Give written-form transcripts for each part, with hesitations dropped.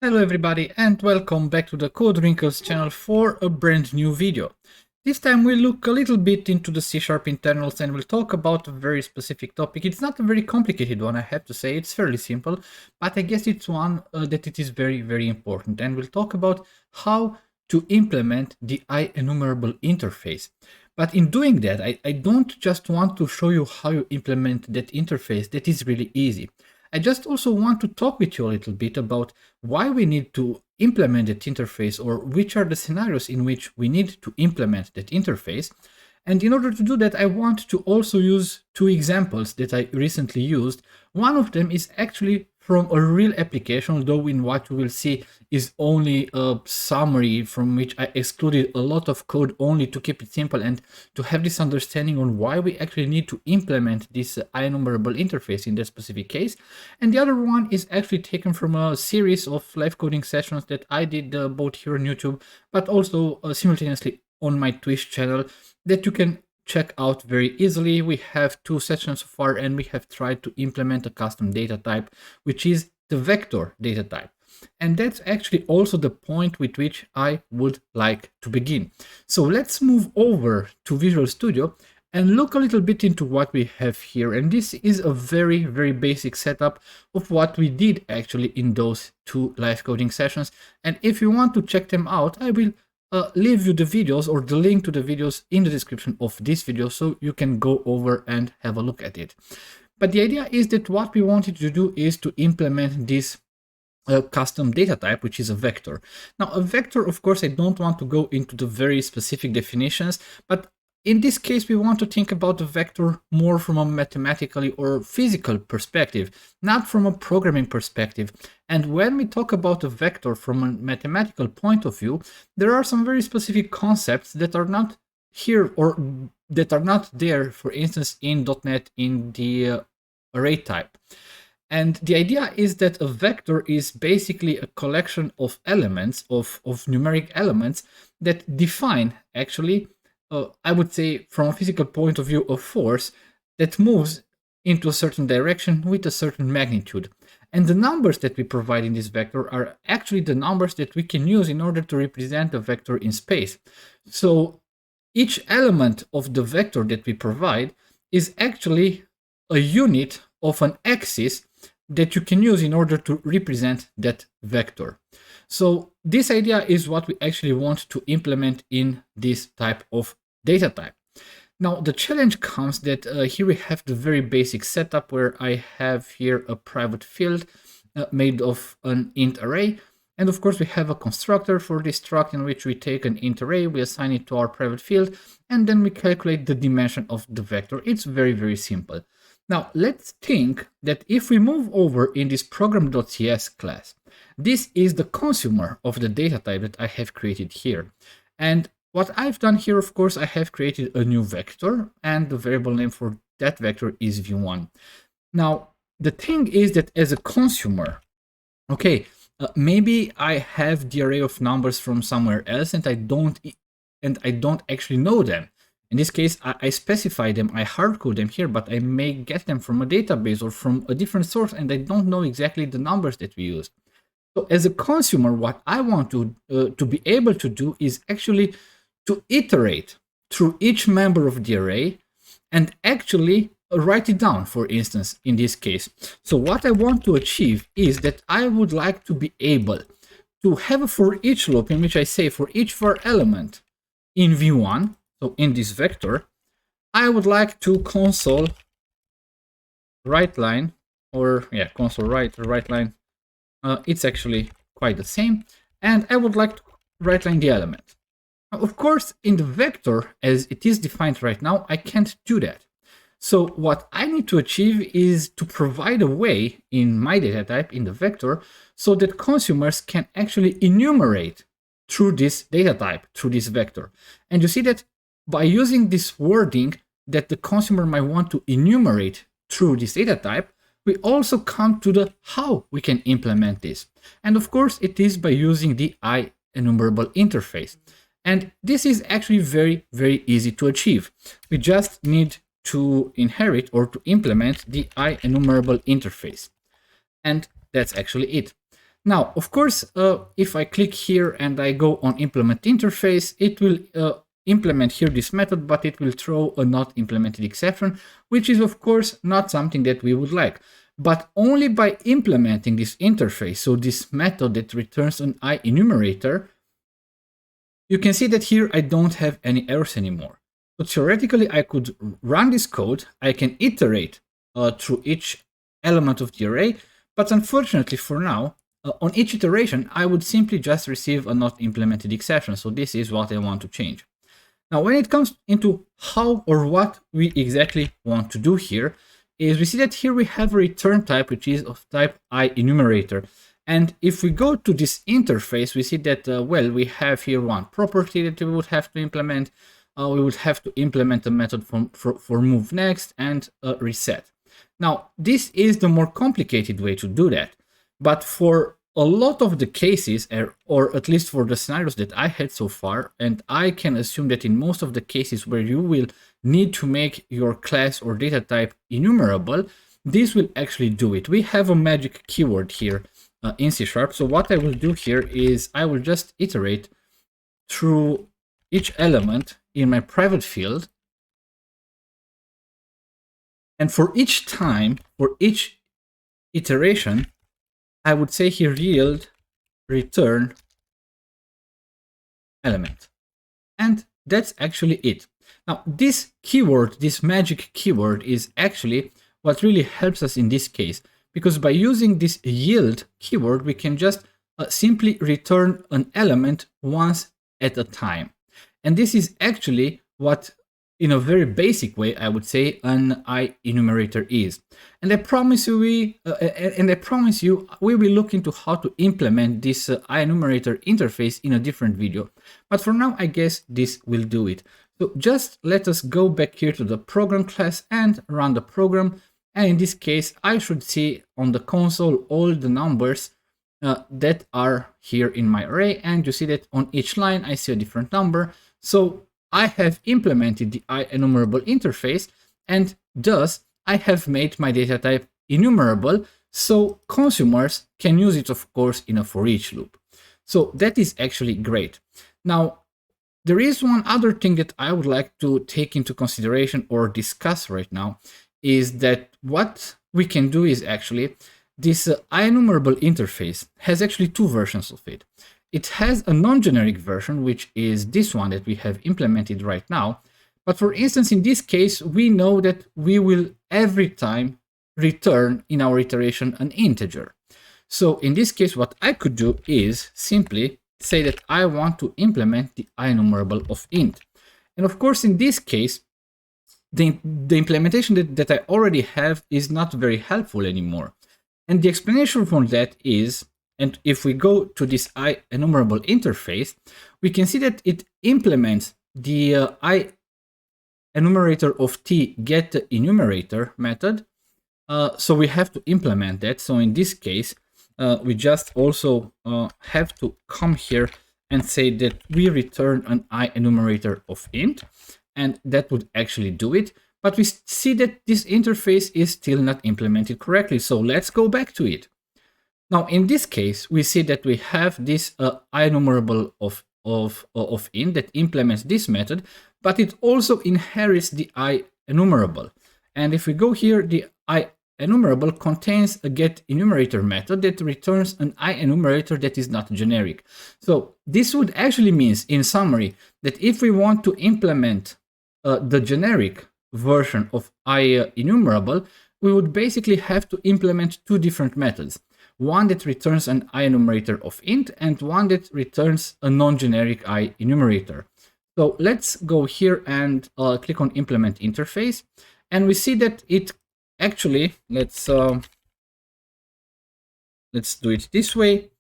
Hello everybody and welcome back to the Code Wrinkles channel for a brand new video. This time we'll look a little bit into the C# internals and we'll talk about a very specific topic. It's not a very complicated one, I have to say, it's fairly simple, but I guess it's one that it is very important, and we'll talk about how to implement the IEnumerable interface. But in doing that, I don't just want to show you how you implement that interface. That is really easy. I just also want to talk with you a little bit about why we need to implement that interface, or which are the scenarios in which we need to implement that interface. And in order to do that, I want to also use two examples that I recently used. One of them is actually from a real application, though in what you will see is only a summary from which I excluded a lot of code only to keep it simple and to have this understanding on why we actually need to implement this IEnumerable interface in that specific case. And the other one is actually taken from a series of live coding sessions that I did both here on YouTube, but also simultaneously on my Twitch channel, that you can check out very easily. We have two sessions so far, and we have tried to implement a custom data type, which is the vector data type. And that's actually also the point with which I would like to begin. So let's move over to Visual Studio and look a little bit into what we have here. And this is a very basic setup of what we did actually in those two live coding sessions. And if you want to check them out, I will leave you the videos or the link to the videos in the description of this video, so you can go over and have a look at it. But the idea is that what we wanted to do is to implement this custom data type, which is a vector. Now, a vector, of course, I don't want to go into the very specific definitions, but in this case, we want to think about the vector more from a mathematically or physical perspective, not from a programming perspective. And when we talk about a vector from a mathematical point of view, there are some very specific concepts that are not here or that are not there, for instance, in .NET in the array type. And the idea is that a vector is basically a collection of elements, of numeric elements that define actually I would say, from a physical point of view, a force that moves into a certain direction with a certain magnitude. And the numbers that we provide in this vector are actually the numbers that we can use in order to represent a vector in space. So each element of the vector that we provide is actually a unit of an axis that you can use in order to represent that vector. So this idea is what we actually want to implement in this type of data type. Now, the challenge comes that here we have the very basic setup where I have here a private field made of an int array. And of course, we have a constructor for this struct in which we take an int array, we assign it to our private field, and then we calculate the dimension of the vector. It's very simple. Now, let's think that if we move over in this program.cs class, this is the consumer of the data type that I have created here. And what I've done here, of course, I have created a new vector, and the variable name for that vector is v1. Now, the thing is that as a consumer, okay, maybe I have the array of numbers from somewhere else, and I don't actually know them. In this case, I specify them, I hardcode them here, but I may get them from a database or from a different source, and I don't know exactly the numbers that we used. So as a consumer, what I want to be able to do is actually to iterate through each member of the array and actually write it down, for instance, in this case. So what I want to achieve is that I would like to be able to have a for each loop in which I say for each var element in v1, so in this vector, I would like to console write line, or yeah, console write line. It's actually quite the same. And I would like to write line the element. Of course, in the vector, as it is defined right now, I can't do that. So what I need to achieve is to provide a way in my data type, in the vector, so that consumers can actually enumerate through this data type, through this vector. And you see that by using this wording that the consumer might want to enumerate through this data type, we also come to the how we can implement this. And of course, it is by using the IEnumerable interface. And this is actually very easy to achieve. We just need to inherit or to implement the IEnumerable interface. And that's actually it. Now, of course, if I click here and I go on implement interface, it will implement here this method, but it will throw a not implemented exception, which is of course not something that we would like. But only by implementing this interface, so this method that returns an IEnumerator, you can see that here I don't have any errors anymore. So theoretically, I could run this code, I can iterate through each element of the array, but unfortunately for now, on each iteration, I would simply just receive a not implemented exception. So this is what I want to change. Now, when it comes into how or what we exactly want to do here, is we see that here we have a return type, which is of type IEnumerator. And if we go to this interface, we see that, well, we have here one property that we would have to implement. We would have to implement a method for move next and reset. Now, this is the more complicated way to do that. But for a lot of the cases, or at least for the scenarios that I had so far, and I can assume that in most of the cases where you will need to make your class or data type enumerable, this will actually do it. We have a magic keyword here in C#. So what I will do here is I will just iterate through each element in my private field. And for each time, for each iteration, I would say here yield return element. And that's actually it. Now, this keyword, this magic keyword, is actually what really helps us in this case, because by using this yield keyword, we can just simply return an element once at a time. And this is actually what, in a very basic way, I would say an IEnumerator is. And I promise you, we will look into how to implement this IEnumerator interface in a different video. But for now, I guess this will do it. So just let us go back here to the program class and run the program. And in this case, I should see on the console all the numbers that are here in my array. And you see that on each line, I see a different number. So I have implemented the IEnumerable interface, and thus I have made my data type enumerable, so consumers can use it, of course, in a for each loop. So that is actually great. Now, there is one other thing that I would like to take into consideration or discuss right now, is that what we can do is actually this IEnumerable interface has actually two versions of it. It has a non-generic version, which is this one that we have implemented right now. But for instance, in this case, we know that we will every time return in our iteration an integer. So in this case, what I could do is simply say that I want to implement the IEnumerable of int. And of course, in this case, the implementation that I already have is not very helpful anymore. And the explanation for that is, and if we go to this IEnumerable interface, we can see that it implements the IEnumerator of T get enumerator method. So we have to implement that. So in this case, we just also have to come here and say that we return an IEnumerator of int, and that would actually do it. But we see that this interface is still not implemented correctly. So let's go back to it. Now, in this case, we see that we have this IEnumerable of int that implements this method, but it also inherits the IEnumerable. And if we go here, the IEnumerable contains a getEnumerator method that returns an IEnumerator that is not generic. So this would actually mean, in summary, that if we want to implement the generic version of IEnumerable, we would basically have to implement two different methods. One that returns an IEnumerator of int and one that returns a non-generic IEnumerator. So let's go here and click on implement interface, and we see that it actually, let's do it this way.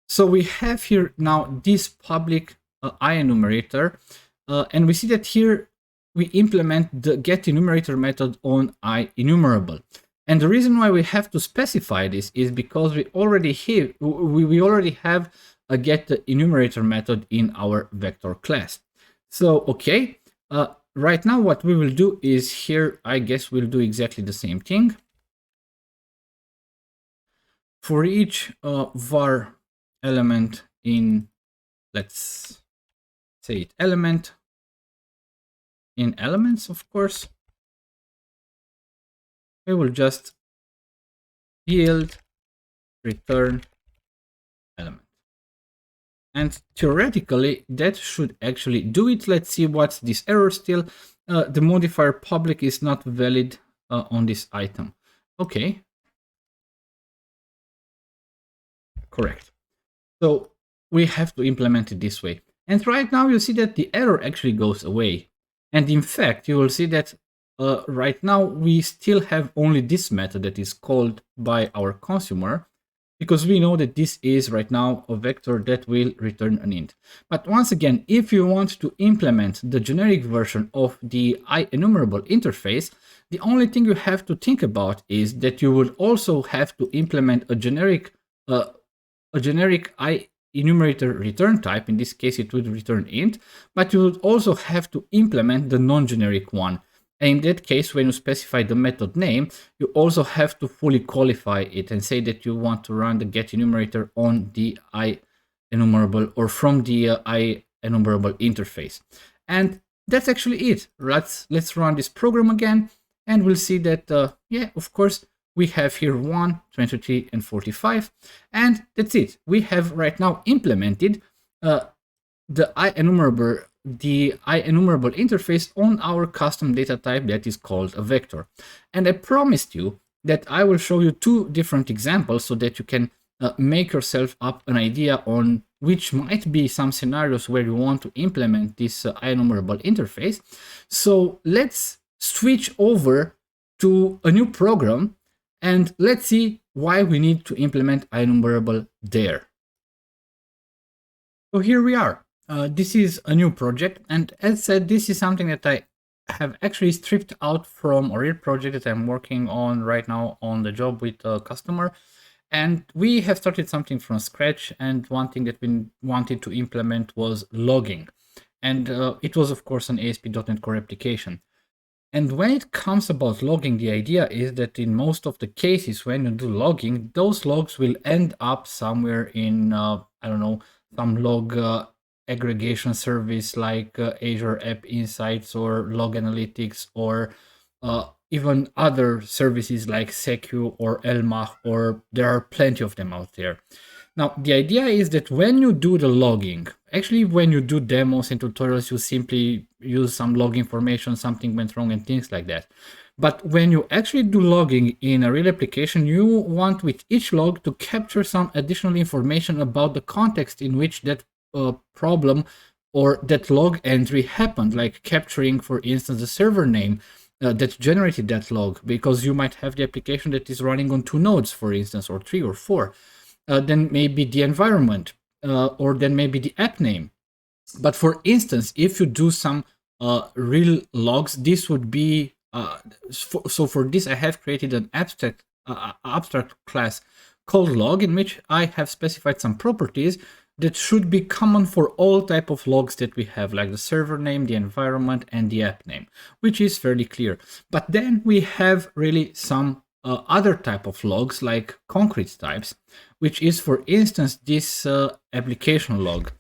So we have here now this public IEnumerator, and we see that here we implement the getEnumerator method on IEnumerable. And the reason why we have to specify this is because we already have a getEnumerator method in our vector class. So, okay, right now what we will do is here, I guess we'll do exactly the same thing. for each var element in, let's say it, element in elements, of course, we will just yield return element. And theoretically, that should actually do it. Let's see what's this error still. The modifier public is not valid on this item. Okay. Correct. So we have to implement it this way. And right now you see that the error actually goes away. And in fact, you will see that right now we still have only this method that is called by our consumer, because we know that this is right now a vector that will return an int. But once again, if you want to implement the generic version of the IEnumerable interface, the only thing you have to think about is that you would also have to implement a generic IEnumerator return type. In this case, it would return int, but you would also have to implement the non-generic one. And in that case, when you specify the method name, you also have to fully qualify it and say that you want to run the getEnumerator on the IEnumerable or from the IEnumerable interface. And that's actually it. Let's run this program again, and we'll see that, yeah, of course, we have here 1, 23, and 45, and that's it. We have right now implemented the IEnumerable interface on our custom data type that is called a vector. And I promised you that I will show you 2 different examples so that you can make yourself up an idea on which might be some scenarios where you want to implement this IEnumerable interface. So let's switch over to a new program and let's see why we need to implement IEnumerable there. So here we are. This is a new project, and as said, this is something that I have actually stripped out from a real project that I'm working on right now on the job with a customer. And we have started something from scratch, and one thing that we wanted to implement was logging. And it was, of course, an ASP.NET Core application. And when it comes about logging, the idea is that in most of the cases, when you do logging, those logs will end up somewhere in, I don't know, some log aggregation service like Azure App Insights or Log Analytics, or even other services like Secu or Elmach, or there are plenty of them out there. Now, the idea is that when you do the logging, actually when you do demos and tutorials, you simply use some log information, something went wrong and things like that. But when you actually do logging in a real application, you want with each log to capture some additional information about the context in which that problem or that log entry happened, like capturing, for instance, the server name that generated that log, because you might have the application that is running on 2 nodes, for instance, or 3 or 4. Then maybe the environment, or then maybe the app name. But for instance, if you do some real logs, this would be, so for this I have created an abstract class called log, in which I have specified some properties that should be common for all type of logs that we have, like the server name, the environment, and the app name, which is fairly clear. But then we have really some other type of logs, like concrete types, which is, for instance, this application log.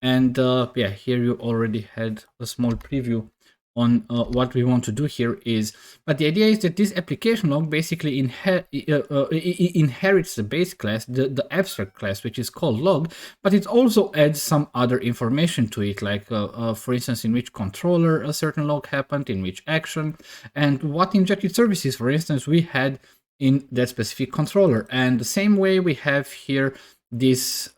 And yeah, here you already had a small preview on what we want to do here is, but the idea is that this application log basically inherits the base class, the abstract class, which is called log, but it also adds some other information to it, like for instance, in which controller a certain log happened, in which action, and what injected services, for instance, we had in that specific controller. And the same way we have here this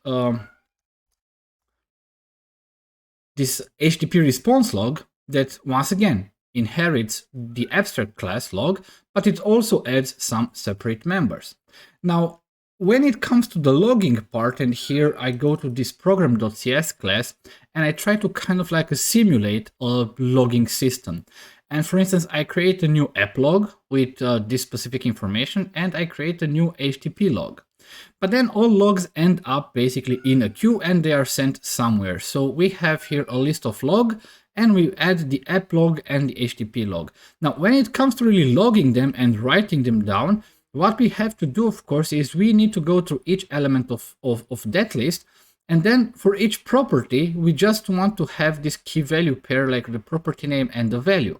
this HTTP response log that once again inherits the abstract class log, but it also adds some separate members. Now, when it comes to the logging part, and here I go to this program.cs class and I try to kind of like simulate a logging system. And for instance, I create a new app log with this specific information, and I create a new HTTP log. But then all logs end up basically in a queue and they are sent somewhere. So we have here a list of log, and we add the app log and the HTTP log. Now, when it comes to really logging them and writing them down, what we have to do, of course, is we need to go through each element of that list. And then for each property, we just want to have this key value pair, like the property name and the value.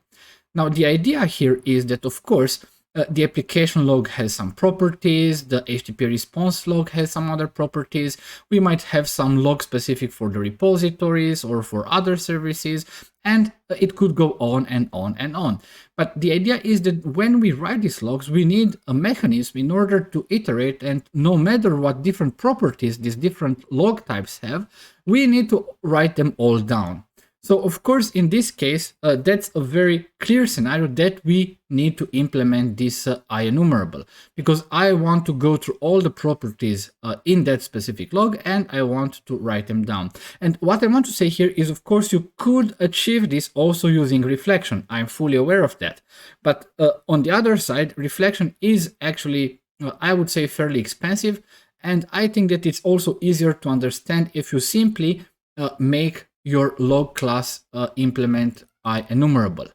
Now, the idea here is that, of course, the application log has some properties, the HTTP response log has some other properties, we might have some log specific for the repositories or for other services, and it could go on and on and on. But the idea is that when we write these logs, we need a mechanism in order to iterate, and no matter what different properties these different log types have, we need to write them all down. So of course, in this case, that's a very clear scenario that we need to implement this IEnumerable, because I want to go through all the properties in that specific log and I want to write them down. And what I want to say here is, of course, you could achieve this also using reflection. I'm fully aware of that. But on the other side, reflection is actually, I would say, fairly expensive. And I think that it's also easier to understand if you simply make your log class implement IEnumerable.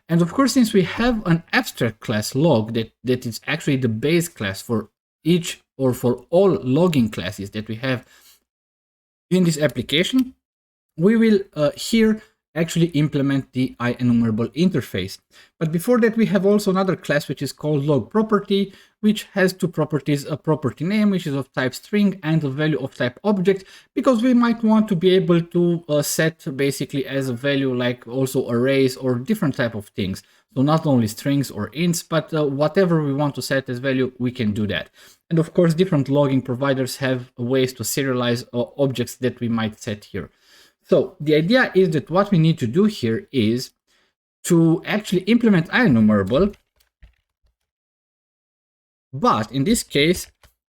And of course, since we have an abstract class log that is actually the base class for each or for all logging classes that we have in this application, we will here actually implement the IEnumerable interface. But before that, we have also another class which is called log property, which has two properties: a property name, which is of type string, and a value of type object, because we might want to be able to set basically as a value like also arrays or different type of things. So not only strings or ints, but whatever we want to set as value, we can do that. And of course, different logging providers have ways to serialize objects that we might set here. So the idea is that what we need to do here is to actually implement IEnumerable. But in this case,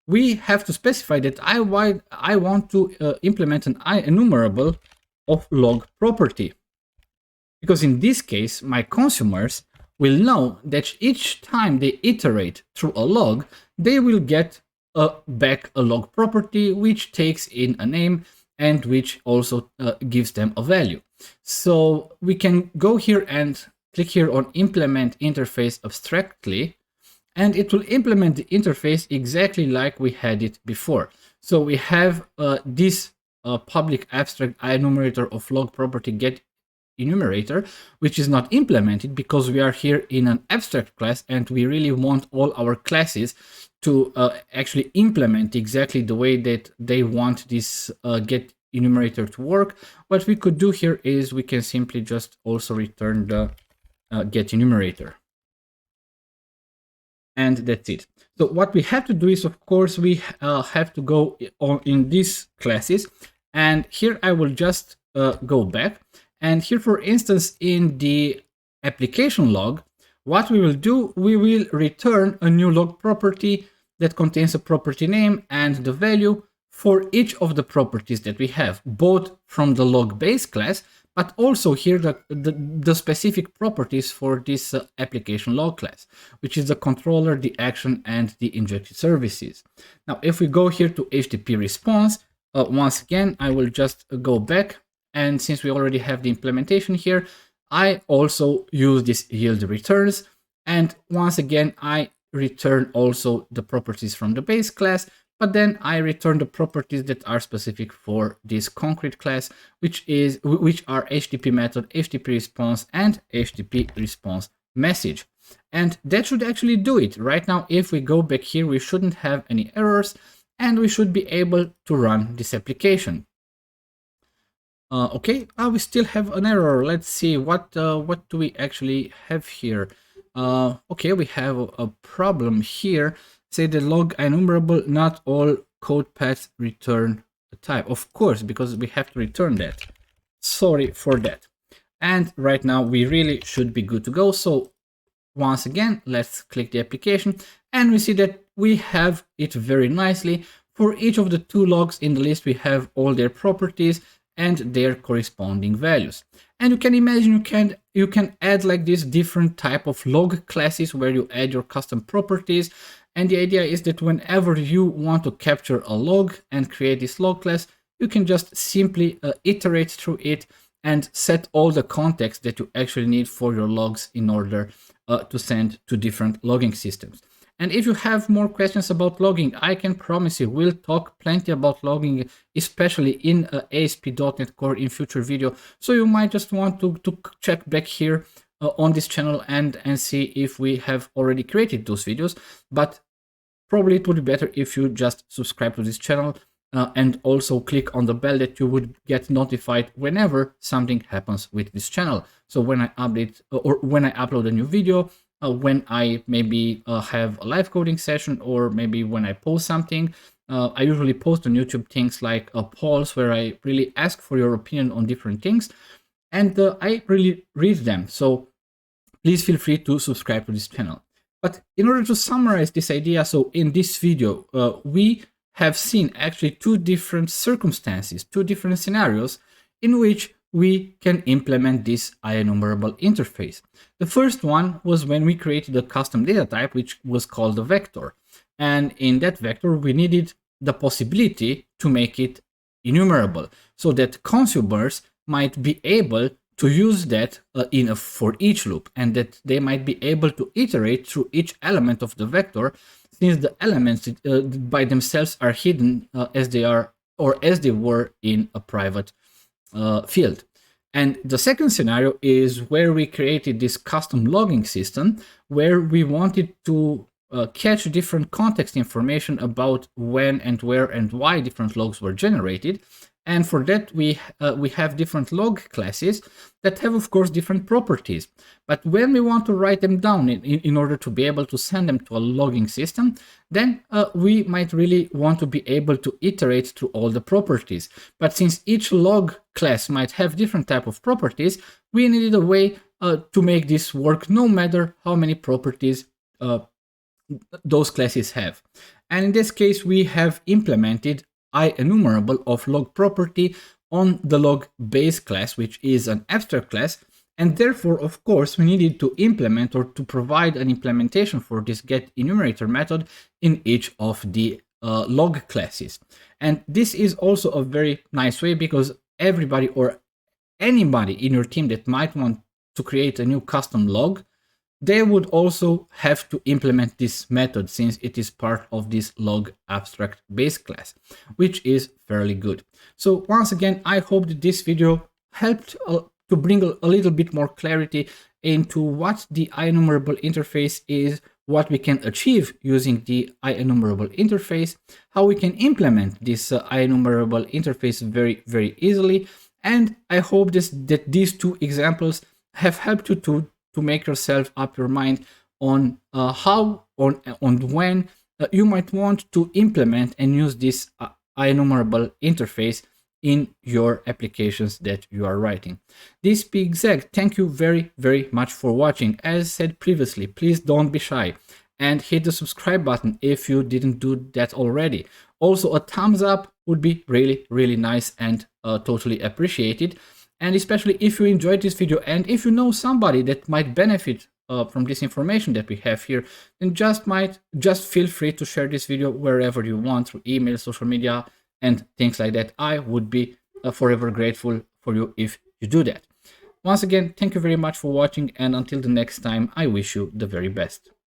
we have to specify that I want to implement an IEnumerable of log property. Because in this case, my consumers will know that each time they iterate through a log, they will get back a log property, which takes in a name and which also gives them a value. So we can go here and click here on implement interface abstractly, and it will implement the interface exactly like we had it before. So we have this public abstract IEnumerator of log property get enumerator, which is not implemented because we are here in an abstract class and we really want all our classes to actually implement exactly the way that they want this get enumerator to work. What we could do here is we can simply just also return the get enumerator. And that's it. So what we have to do is, of course, we have to go on in these classes. And here I will just go back. And here, for instance, in the application log, what we will do, we will return a new log property that contains a property name and the value for each of the properties that we have, both from the log base class, but also here the specific properties for this application log class, which is the controller, the action, and the injected services. Now, if we go here to HTTP response, once again, I will just go back. And since we already have the implementation here, I also use this yield returns. And once again, I return also the properties from the base class, but then I return the properties that are specific for this concrete class, which are HTTP method, HTTP response, and HTTP response message. And that should actually do it. Right now, if we go back here, we shouldn't have any errors, and we should be able to run this application. Okay, we still have an error. Let's see, what do we actually have here? Okay, we have a problem here. Say the log IEnumerable, not all code paths return a type. Of course, because we have to return that. Sorry for that. And right now we really should be good to go. So once again, let's click the application and we see that we have it very nicely. For each of the two logs in the list, we have all their properties and their corresponding values. And you can imagine you can add like this different type of log classes where you add your custom properties. And the idea is that whenever you want to capture a log and create this log class, you can just simply iterate through it and set all the context that you actually need for your logs in order to send to different logging systems. And if you have more questions about logging, I can promise you we'll talk plenty about logging, especially in ASP.NET Core in future video. So you might just want to check back here on this channel and see if we have already created those videos. But probably it would be better if you just subscribe to this channel and also click on the bell that you would get notified whenever something happens with this channel. So when I update or when I upload a new video, when I maybe have a live coding session, or maybe when I post something, I usually post on YouTube things like polls where I really ask for your opinion on different things, and I really read them. So please feel free to subscribe to this channel. But in order to summarize this idea, so in this video, we have seen actually two different circumstances, two different scenarios in which we can implement this IEnumerable interface. The first one was when we created a custom data type, which was called a vector. And in that vector, we needed the possibility to make it enumerable so that consumers might be able to use that in a for each loop, and that they might be able to iterate through each element of the vector, since the elements by themselves are hidden as they are, or as they were in a private field. And the second scenario is where we created this custom logging system where we wanted to catch different context information about when and where and why different logs were generated. And for that, we have different log classes that have, of course, different properties. But when we want to write them down in order to be able to send them to a logging system, then we might really want to be able to iterate through all the properties. But since each log class might have different type of properties, we needed a way to make this work no matter how many properties those classes have. And in this case, we have implemented IEnumerable of log property on the log base class, which is an abstract class, and therefore, of course, we needed to implement or to provide an implementation for this getEnumerator method in each of the log classes. And this is also a very nice way, because everybody or anybody in your team that might want to create a new custom log, they would also have to implement this method, since it is part of this log abstract base class, which is fairly good. So once again, I hope that this video helped to bring a little bit more clarity into what the IEnumerable interface is, what we can achieve using the IEnumerable interface, how we can implement this IEnumerable interface very, very easily. And I hope that these two examples have helped you to make yourself up your mind on how on when you might want to implement and use this IEnumerable interface in your applications that you are writing. This being said, thank you very, very much for watching. As said previously, please don't be shy and hit the subscribe button if you didn't do that already. Also, a thumbs up would be really, really nice and totally appreciated. And especially if you enjoyed this video, and if you know somebody that might benefit from this information that we have here, then just feel free to share this video wherever you want, through email, social media, and things like that. I would be forever grateful for you if you do that. Once again, thank you very much for watching, and until the next time, I wish you the very best.